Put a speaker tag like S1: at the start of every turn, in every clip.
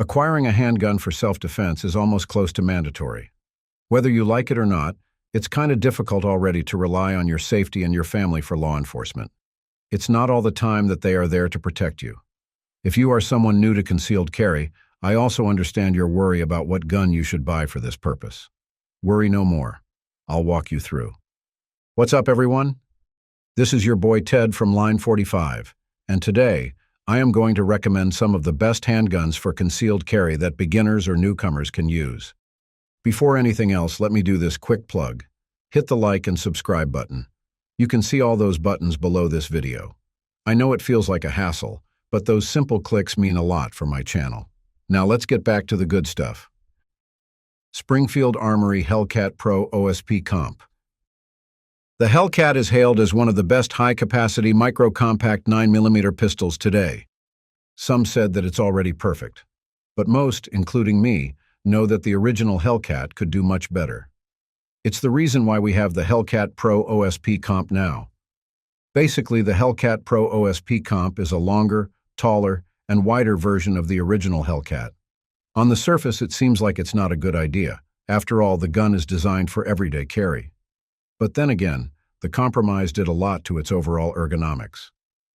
S1: Acquiring a handgun for self-defense is almost close to mandatory. Whether you like it or not, it's kind of difficult already to rely on your safety and your family for law enforcement. It's not all the time that they are there to protect you. If you are someone new to concealed carry, I also understand your worry about what gun you should buy for this purpose. Worry no more. I'll walk you through. What's up, everyone? This is your boy Ted from Line 45, and today, I am going to recommend some of the best handguns for concealed carry that beginners or newcomers can use. Before anything else, let me do this quick plug. Hit the like and subscribe button. You can see all those buttons below this video. I know it feels like a hassle, but those simple clicks mean a lot for my channel. Now let's get back to the good stuff. Springfield Armory Hellcat Pro OSP Comp. The Hellcat is hailed as one of the best high-capacity micro-compact 9mm pistols today. Some said that it's already perfect, but most, including me, know that the original Hellcat could do much better. It's the reason why we have the Hellcat Pro OSP Comp now. Basically, the Hellcat Pro OSP Comp is a longer, taller, and wider version of the original Hellcat. On the surface, it seems like it's not a good idea. After all, the gun is designed for everyday carry. But then again, the compromise did a lot to its overall ergonomics.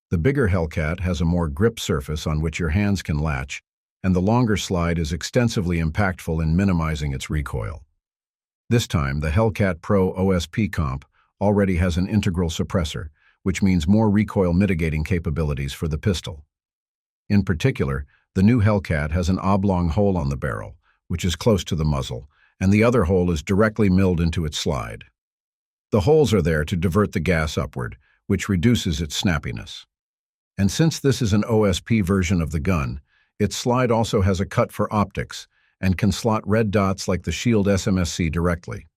S1: The bigger Hellcat has a more grip surface on which your hands can latch, and the longer slide is extensively impactful in minimizing its recoil. This time, the Hellcat Pro OSP Comp already has an integral suppressor, which means more recoil mitigating capabilities for the pistol. In particular, the new Hellcat has an oblong hole on the barrel, which is close to the muzzle, and the other hole is directly milled into its slide. The holes are there to divert the gas upward, which reduces its snappiness. And since this is an OSP version of the gun, its slide also has a cut for optics and can slot red dots like the Shield SMSC directly.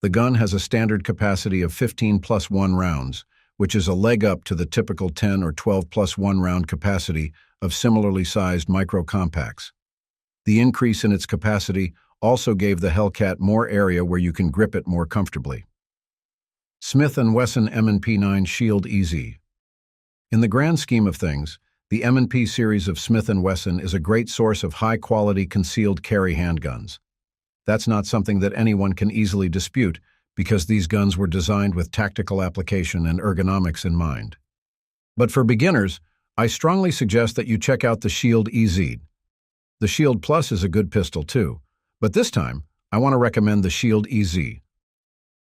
S1: The gun has a standard capacity of 15+1 rounds, which is a leg up to the typical 10 or 12+1 round capacity of similarly sized micro-compacts. The increase in its capacity also gave the Hellcat more area where you can grip it more comfortably. Smith & Wesson M&P9 Shield EZ. In the grand scheme of things, the M&P series of Smith & Wesson is a great source of high-quality concealed carry handguns. That's not something that anyone can easily dispute because these guns were designed with tactical application and ergonomics in mind. But for beginners, I strongly suggest that you check out the Shield EZ. The Shield Plus is a good pistol too, but this time, I want to recommend the Shield EZ.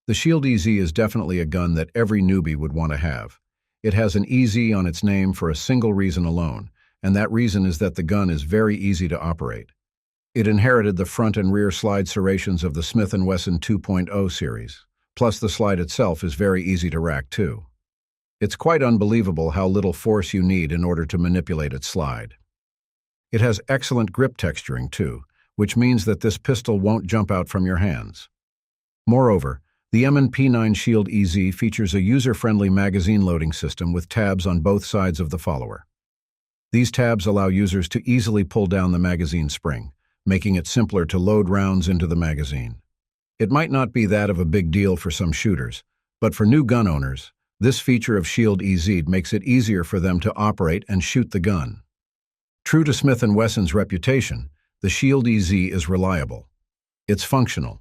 S1: The Shield EZ is definitely a gun that every newbie would want to have. It has an EZ on its name for a single reason alone, and that reason is that the gun is very easy to operate. It inherited the front and rear slide serrations of the Smith & Wesson 2.0 series, plus the slide itself is very easy to rack too. It's quite unbelievable how little force you need in order to manipulate its slide. It has excellent grip texturing too, which means that this pistol won't jump out from your hands. Moreover, the M&P9 Shield EZ features a user-friendly magazine loading system with tabs on both sides of the follower. These tabs allow users to easily pull down the magazine spring, making it simpler to load rounds into the magazine. It might not be that of a big deal for some shooters, but for new gun owners, this feature of Shield EZ makes it easier for them to operate and shoot the gun. True to Smith & Wesson's reputation, the Shield EZ is reliable. It's functional.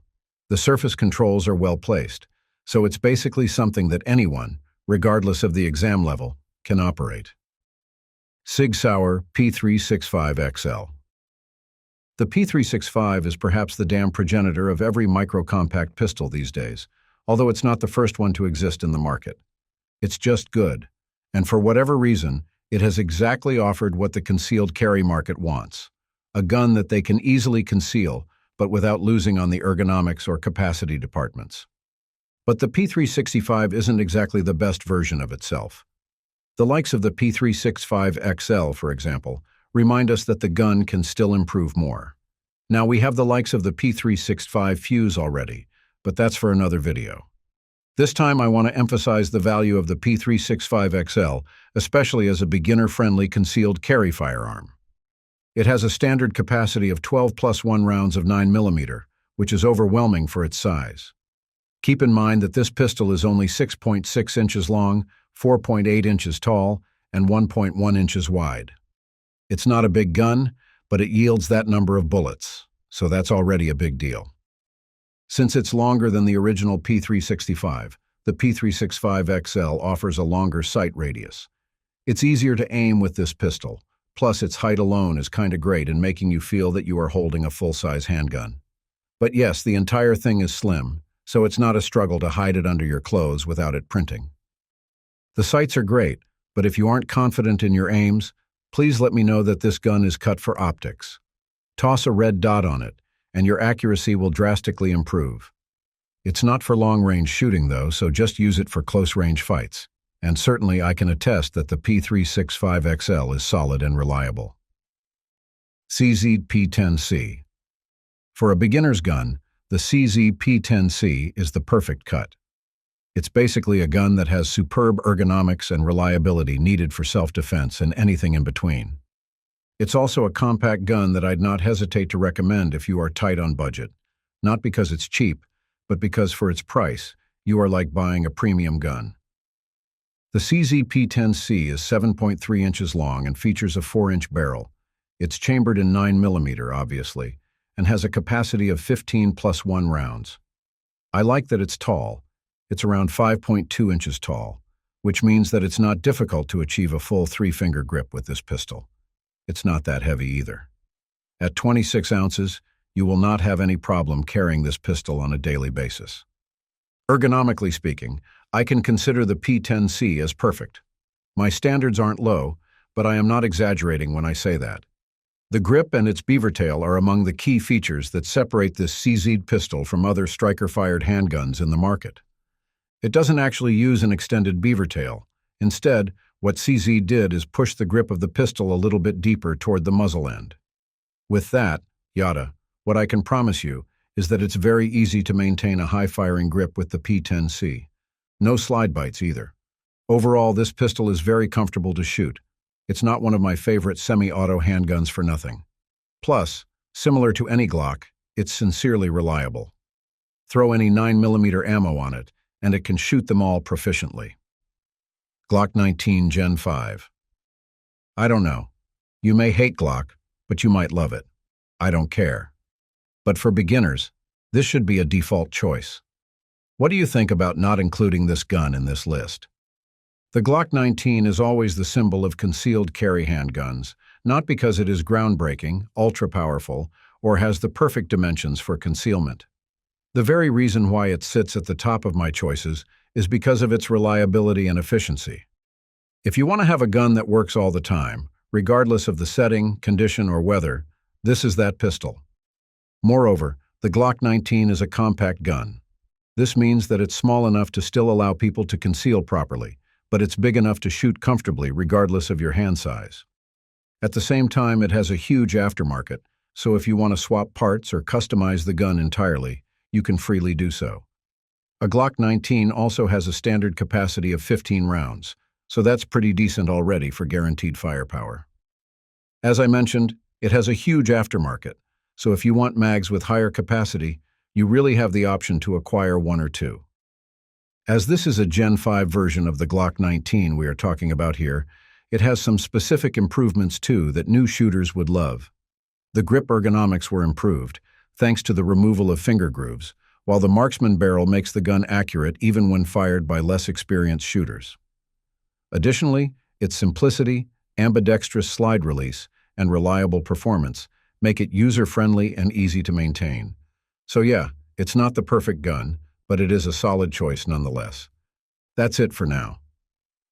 S1: The surface controls are well placed, so it's basically something that anyone, regardless of the exam level, can operate. Sig Sauer P365 XL. The P365 is perhaps the damn progenitor of every micro-compact pistol these days, although it's not the first one to exist in the market. It's just good, and for whatever reason, it has exactly offered what the concealed carry market wants: a gun that they can easily conceal, but without losing on the ergonomics or capacity departments. But the P365 isn't exactly the best version of itself. The likes of the P365 XL, for example, remind us that the gun can still improve more. Now, we have the likes of the P365 Fuse already, but that's for another video. This time I want to emphasize the value of the P365 XL, especially as a beginner-friendly concealed carry firearm. It has a standard capacity of 12+1 rounds of 9mm, which is overwhelming for its size. Keep in mind that this pistol is only 6.6 inches long, 4.8 inches tall, and 1.1 inches wide. It's not a big gun, but it yields that number of bullets, so that's already a big deal. Since it's longer than the original P365, the P365 XL offers a longer sight radius. It's easier to aim with this pistol, plus its height alone is kinda great in making you feel that you are holding a full-size handgun. But yes, the entire thing is slim, so it's not a struggle to hide it under your clothes without it printing. The sights are great, but if you aren't confident in your aims, please let me know that this gun is cut for optics. Toss a red dot on it, and your accuracy will drastically improve. It's not for long-range shooting though, so just use it for close-range fights. And certainly I can attest that the P365 XL is solid and reliable. CZ P10C. For a beginner's gun, the CZ P10C is the perfect cut. It's basically a gun that has superb ergonomics and reliability needed for self-defense and anything in between. It's also a compact gun that I'd not hesitate to recommend if you are tight on budget, not because it's cheap, but because for its price, you are like buying a premium gun. The CZ P10C is 7.3 inches long and features a 4-inch barrel. It's chambered in 9mm, obviously, and has a capacity of 15 + 1 rounds. I like that it's tall. It's around 5.2 inches tall, which means that it's not difficult to achieve a full 3-finger grip with this pistol. It's not that heavy either. At 26 ounces, you will not have any problem carrying this pistol on a daily basis. Ergonomically speaking, I can consider the P10C as perfect. My standards aren't low, but I am not exaggerating when I say that. The grip and its beaver tail are among the key features that separate this CZ pistol from other striker-fired handguns in the market. It doesn't actually use an extended beaver tail. Instead, what CZ did is push the grip of the pistol a little bit deeper toward the muzzle end. With that, what I can promise you is that it's very easy to maintain a high-firing grip with the P10C. No slide bites either. Overall, this pistol is very comfortable to shoot. It's not one of my favorite semi-auto handguns for nothing. Plus, similar to any Glock, it's sincerely reliable. Throw any 9mm ammo on it, and it can shoot them all proficiently. Glock 19 Gen 5. I don't know. You may hate Glock, but you might love it. I don't care. But for beginners, this should be a default choice. What do you think about not including this gun in this list? The Glock 19 is always the symbol of concealed carry handguns, not because it is groundbreaking, ultra-powerful, or has the perfect dimensions for concealment. The very reason why it sits at the top of my choices is because of its reliability and efficiency. If you want to have a gun that works all the time, regardless of the setting, condition, or weather, this is that pistol. Moreover, the Glock 19 is a compact gun. This means that it's small enough to still allow people to conceal properly, but it's big enough to shoot comfortably regardless of your hand size. At the same time, it has a huge aftermarket, so if you want to swap parts or customize the gun entirely, you can freely do so. A Glock 19 also has a standard capacity of 15 rounds, so that's pretty decent already for guaranteed firepower. As I mentioned, it has a huge aftermarket, so if you want mags with higher capacity, you really have the option to acquire one or two. As this is a Gen 5 version of the Glock 19 we are talking about here, it has some specific improvements too that new shooters would love. The grip ergonomics were improved, thanks to the removal of finger grooves, while the marksman barrel makes the gun accurate even when fired by less experienced shooters. Additionally, its simplicity, ambidextrous slide release, and reliable performance make it user-friendly and easy to maintain. So yeah, it's not the perfect gun, but it is a solid choice nonetheless. That's it for now.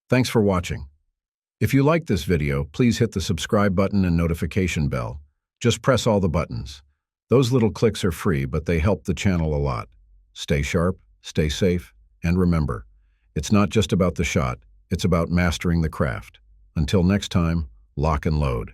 S1: Thanks for watching. If you liked this video, please hit the subscribe button and notification bell. Just press all the buttons. Those little clicks are free, but they help the channel a lot. Stay sharp, stay safe, and remember, it's not just about the shot, it's about mastering the craft. Until next time, lock and load.